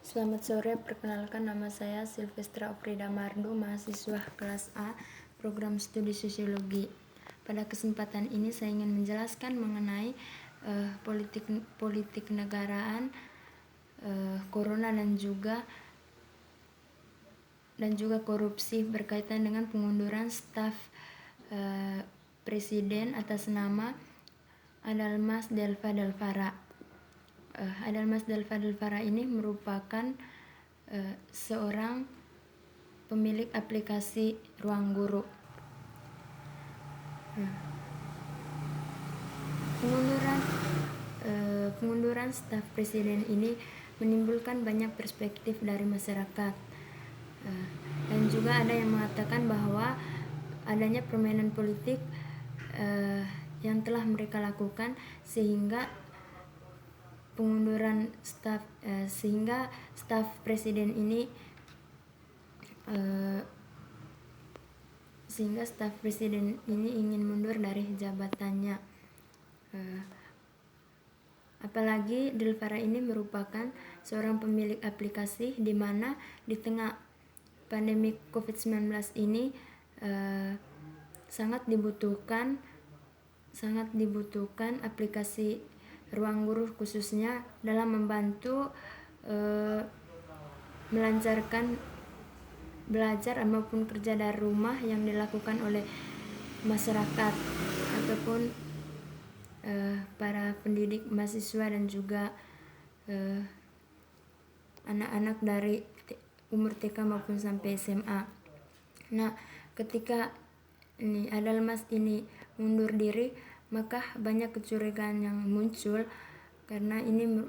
Selamat sore, perkenalkan nama saya Silvestra Ofrida Mardu, mahasiswa kelas A, program studi sosiologi. Pada kesempatan ini saya ingin menjelaskan mengenai politik negaraan, corona dan juga korupsi berkaitan dengan pengunduran staf presiden atas nama Adalmas Delva Delvara. Adalmas Delva Delvara ini merupakan seorang pemilik aplikasi Ruang Guru. Pengunduran staf presiden ini menimbulkan banyak perspektif dari masyarakat, dan juga ada yang mengatakan bahwa adanya permainan politik yang telah mereka lakukan sehingga pengunduran staf presiden ini ingin mundur dari jabatannya. Apalagi Delvara ini merupakan seorang pemilik aplikasi di mana di tengah pandemi COVID-19 ini sangat dibutuhkan aplikasi Ruang Guru khususnya dalam membantu melancarkan belajar maupun kerja dari rumah yang dilakukan oleh masyarakat ataupun para pendidik mahasiswa dan juga anak-anak dari umur TK maupun sampai SMA. Nah, ketika Adalmas ini mundur diri, maka banyak kecurigaan yang muncul karena ini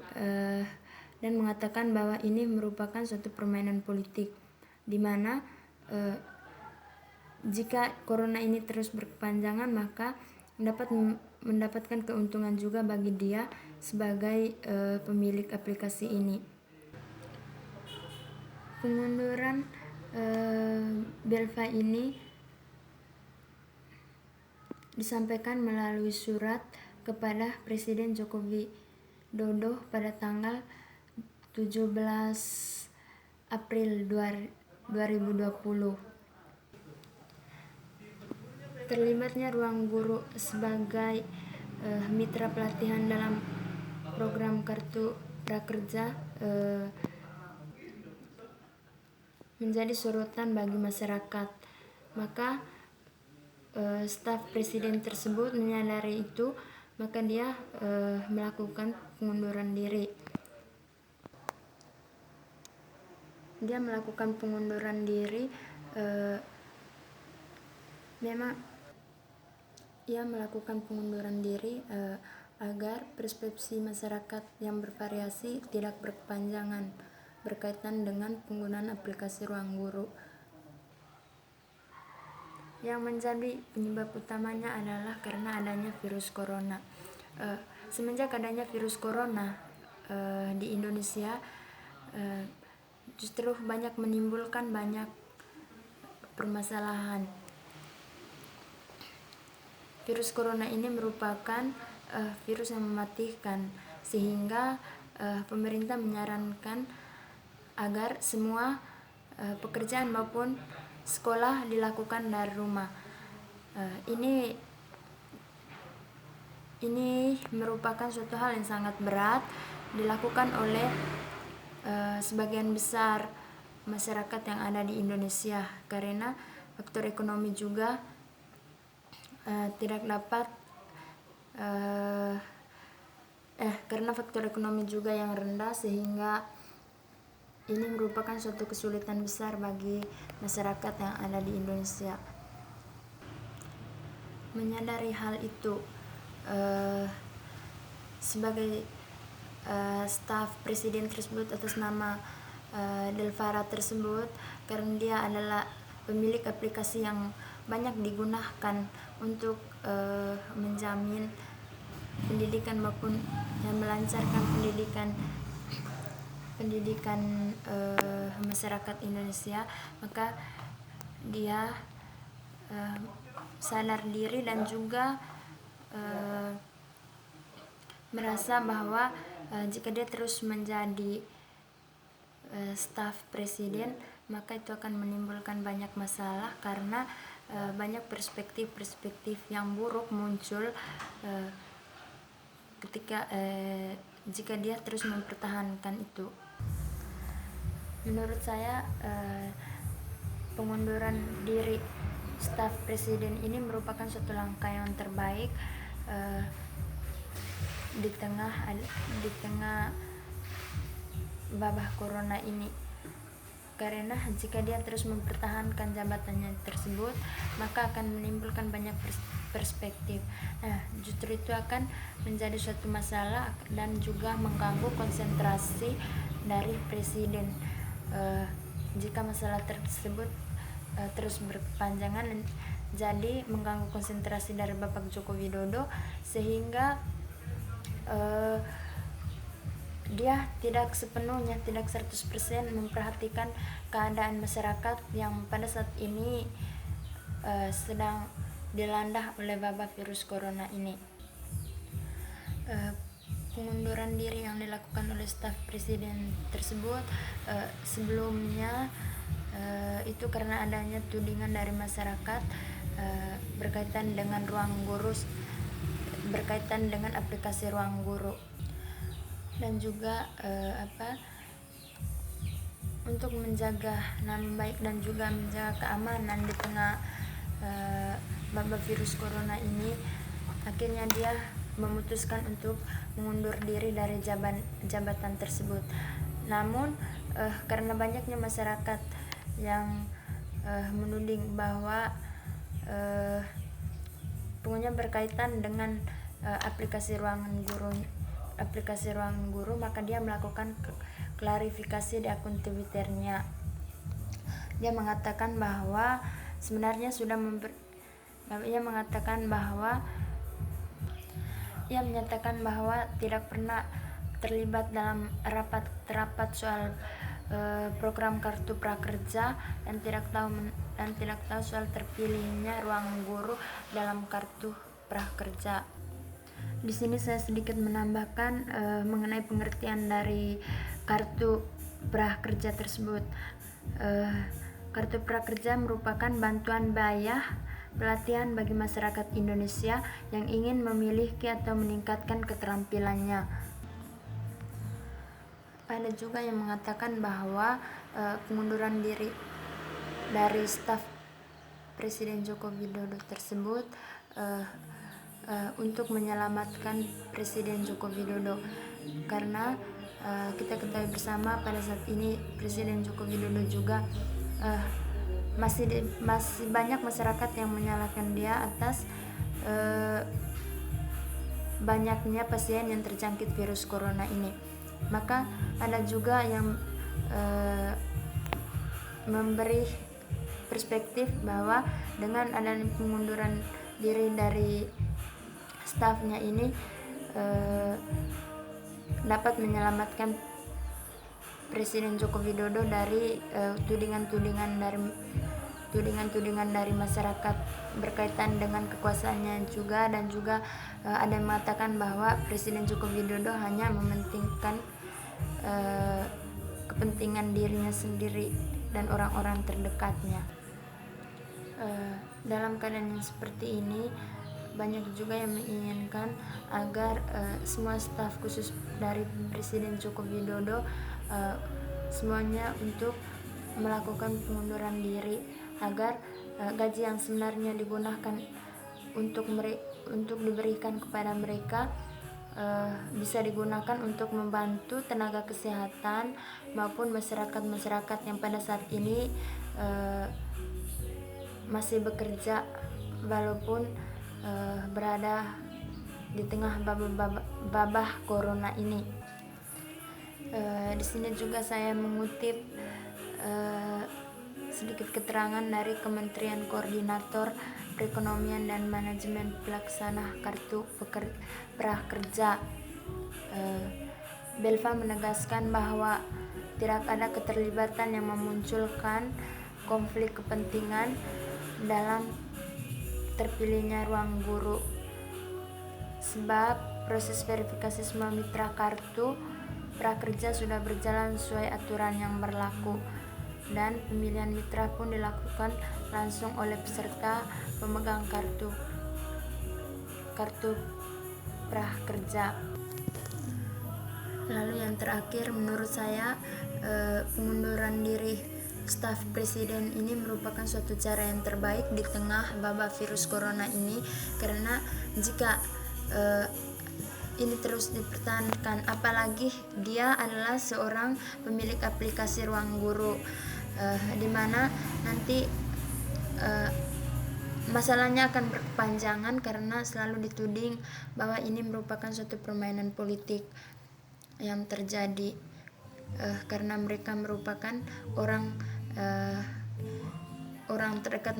dan mengatakan bahwa ini merupakan suatu permainan politik, di mana jika corona ini terus berkepanjangan maka dapat mendapatkan keuntungan juga bagi dia sebagai pemilik aplikasi ini. Pengunduran Delva ini disampaikan melalui surat kepada Presiden Joko Widodo pada tanggal 17 April 2020. Terlibatnya Ruang Guru sebagai mitra pelatihan dalam program Kartu Prakerja menjadi sorotan bagi masyarakat. Maka staf presiden tersebut menyadari itu, maka dia melakukan pengunduran diri. Agar persepsi masyarakat yang bervariasi tidak berkepanjangan berkaitan dengan penggunaan aplikasi Ruang Guru. Yang menjadi penyebab utamanya adalah karena adanya virus corona. Semenjak adanya virus corona di Indonesia, justru banyak menimbulkan banyak permasalahan. Virus corona ini merupakan virus yang mematikan, sehingga pemerintah menyarankan agar semua pekerjaan maupun sekolah dilakukan dari rumah. Ini merupakan suatu hal yang sangat berat dilakukan oleh sebagian besar masyarakat yang ada di Indonesia, karena faktor ekonomi juga karena faktor ekonomi juga yang rendah, sehingga ini merupakan suatu kesulitan besar bagi masyarakat yang ada di Indonesia. Menyadari hal itu, sebagai staf presiden tersebut atas nama Delvara tersebut, karena dia adalah pemilik aplikasi yang banyak digunakan untuk menjamin pendidikan maupun yang melancarkan pendidikan masyarakat Indonesia, maka dia sadar diri dan juga merasa bahwa jika dia terus menjadi staf presiden, maka itu akan menimbulkan banyak masalah karena banyak perspektif yang buruk muncul ketika jika dia terus mempertahankan itu. Menurut saya pengunduran diri staf presiden ini merupakan suatu langkah yang terbaik di tengah wabah corona ini, karena jika dia terus mempertahankan jabatannya tersebut maka akan menimbulkan banyak perspektif. Nah, justru itu akan menjadi suatu masalah dan juga mengganggu konsentrasi dari presiden. Jika masalah tersebut terus berkepanjangan, jadi mengganggu konsentrasi dari Bapak Joko Widodo, sehingga dia tidak sepenuhnya, tidak 100% memperhatikan keadaan masyarakat yang pada saat ini sedang dilanda oleh wabah virus corona ini. Pengunduran diri yang dilakukan oleh staf presiden tersebut sebelumnya itu karena adanya tudingan dari masyarakat berkaitan dengan berkaitan dengan aplikasi Ruang Guru, dan juga untuk menjaga nama baik dan juga menjaga keamanan di tengah wabah virus corona ini, akhirnya dia memutuskan untuk mengundur diri dari jabatan tersebut. Namun karena banyaknya masyarakat yang menuding bahwa pokoknya berkaitan dengan aplikasi Ruang Guru, maka dia melakukan klarifikasi di akun Twitternya. Dia mengatakan bahwa sebenarnya ia menyatakan bahwa tidak pernah terlibat dalam rapat soal program kartu prakerja dan tidak tahu soal terpilihnya Ruang Guru dalam kartu prakerja. Di sini saya sedikit menambahkan mengenai pengertian dari kartu prakerja tersebut. Kartu prakerja merupakan bantuan biaya pelatihan bagi masyarakat Indonesia yang ingin memiliki atau meningkatkan keterampilannya. Ada juga yang mengatakan bahwa pengunduran diri dari staf Presiden Joko Widodo tersebut untuk menyelamatkan Presiden Joko Widodo, karena kita ketahui bersama pada saat ini Presiden Joko Widodo juga masih banyak masyarakat yang menyalahkan dia atas banyaknya pasien yang terjangkit virus corona ini. Maka ada juga yang memberi perspektif bahwa dengan adanya pengunduran diri dari stafnya ini dapat menyelamatkan Presiden Joko Widodo dari tudingan-tudingan dari masyarakat berkaitan dengan kekuasaannya juga, dan juga ada yang mengatakan bahwa Presiden Joko Widodo hanya mementingkan kepentingan dirinya sendiri dan orang-orang terdekatnya. Dalam keadaan yang seperti ini, banyak juga yang menginginkan agar semua staf khusus dari Presiden Joko Widodo semuanya untuk melakukan pengunduran diri, agar gaji yang sebenarnya digunakan untuk diberikan kepada mereka bisa digunakan untuk membantu tenaga kesehatan maupun masyarakat yang pada saat ini masih bekerja walaupun berada di tengah wabah corona ini. Di sini juga saya mengutip sedikit keterangan dari Kementerian Koordinator Perekonomian dan Manajemen Pelaksana Kartu Prakerja. Belva menegaskan bahwa tidak ada keterlibatan yang memunculkan konflik kepentingan dalam terpilihnya Ruang Guru, sebab proses verifikasi semua mitra kartu prakerja sudah berjalan sesuai aturan yang berlaku, dan pemilihan mitra pun dilakukan langsung oleh peserta pemegang kartu prakerja. Lalu yang terakhir, menurut saya pengunduran diri staf presiden ini merupakan suatu cara yang terbaik di tengah wabah virus corona ini, karena jika ini terus dipertahankan, apalagi dia adalah seorang pemilik aplikasi Ruang Guru, di mana nanti masalahnya akan berkepanjangan karena selalu dituding bahwa ini merupakan suatu permainan politik yang terjadi, karena mereka merupakan orang terdekat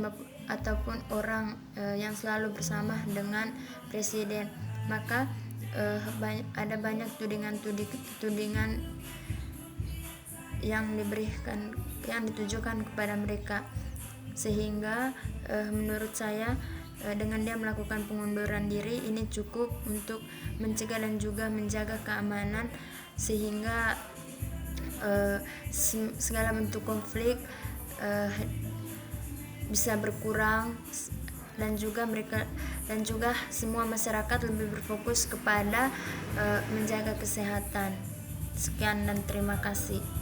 ataupun orang yang selalu bersama dengan presiden. Maka ada banyak tudingan yang ditujukan kepada mereka, sehingga menurut saya dengan dia melakukan pengunduran diri ini cukup untuk mencegah dan juga menjaga keamanan, sehingga segala bentuk konflik bisa berkurang, dan juga semua masyarakat lebih berfokus kepada menjaga kesehatan. Sekian dan terima kasih.